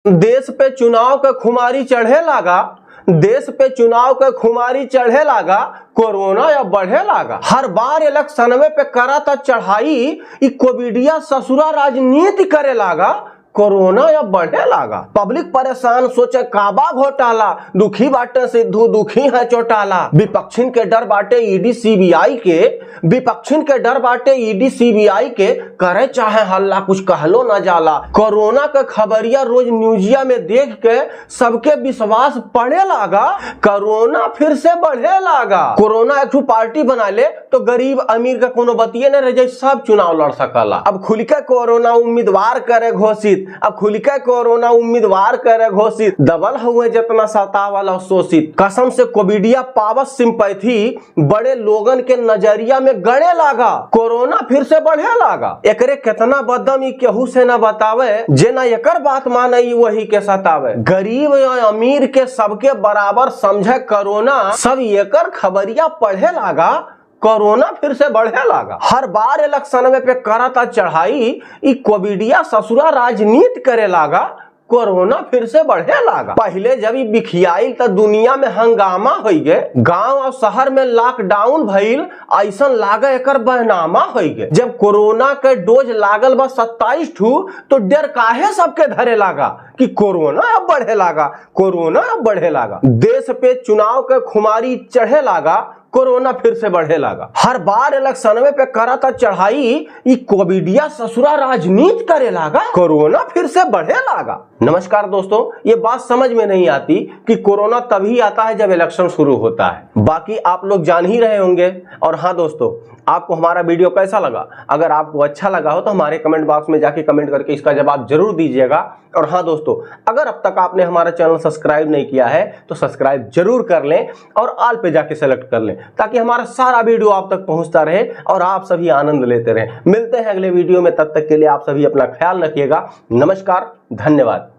देश पे चुनाव का खुमारी चढ़े लागा, देश पे चुनाव का खुमारी चढ़े लागा, कोरोना या बढ़े लागा। हर बार इलेक्शन में पे करा था चढ़ाई, ई कोविडिया ससुरा राजनीति करे लागा, कोरोना या बढ़े लागा। पब्लिक परेशान सोचे काबा घोटाला, दुखी बाटे सिद्धू दुखी है चौटाला। विपक्षिन के डर बाटे ईडी सीबीआई के, विपक्षिन के डर बाटे ईडी सीबीआई के, करे चाहे हल्ला कुछ कहलो न जाला। कोरोना का खबरिया रोज न्यूजिया में देख के सबके विश्वास पड़े लागा, कोरोना फिर से बढ़े लागा। कोरोना एक पार्टी बना ले तो गरीब अमीर का कोनो बतिये न रह जाए, सब चुनाव लड़ सकला। अब खुल के कोरोना उम्मीदवार करे घोषित, अब खुल के कोरोना उम्मीदवार करे घोषित। दबल हुए जितना सतावल शोषित, कसम से कोविडिया पावत सिंपैथी बड़े लोगन के नजरिया में गड़े लागा। कोरोना फिर से बढ़े लागा। एकरे कितना बदम ई केहू से न बतावे, जेना एकर बात माने वही के सतावे। गरीब या अमीर के सबके बराबर समझे कोरोना, सब एकर खबरिया पढ़े लागा, कोरोना फिर से बढ़े लागा। हर बार इलेक्शन में पे करता चढ़ाई, ई कोविडिया ससुरा राजनीति करे लागा, कोरोना फिर से बढ़े लागा। पहले जब बिखियाई तो दुनिया में हंगामा हो गए, गांव और शहर में लॉकडाउन भइल, ऐसा लागा एकर बहनामा हो गए। जब कोरोना के डोज लागल बा 27 ठू, तो डर काहे सबके धरे लागा कि कोरोना अब बढ़े लागा, कोरोना अब बढ़े लागा। देश पे चुनाव के खुमारी चढ़े लागा, कोरोना फिर से बढ़े लागा। हर बार इलेक्शन में पे करा था चढ़ाई, ई कोविडिया ससुरा राजनीति करे लागा, कोरोना फिर से बढ़े लागा। नमस्कार दोस्तों, ये बात समझ में नहीं आती कि कोरोना तभी आता है जब इलेक्शन शुरू होता है। बाकी आप लोग जान ही रहे होंगे। और हाँ दोस्तों, आपको हमारा वीडियो कैसा लगा? अगर आपको अच्छा लगा हो तो हमारे कमेंट बॉक्स में जाके कमेंट करके इसका जवाब जरूर दीजिएगा। और हाँ दोस्तों, अगर अब तक आपने हमारा चैनल सब्सक्राइब नहीं किया है तो सब्सक्राइब जरूर कर लें और ऑल पे जाके सेलेक्ट कर लें, ताकि हमारा सारा वीडियो आप तक पहुंचता रहे और आप सभी आनंद लेते रहें। मिलते हैं अगले वीडियो में, तब तक के लिए आप सभी अपना ख्याल रखिएगा। नमस्कार, धन्यवाद।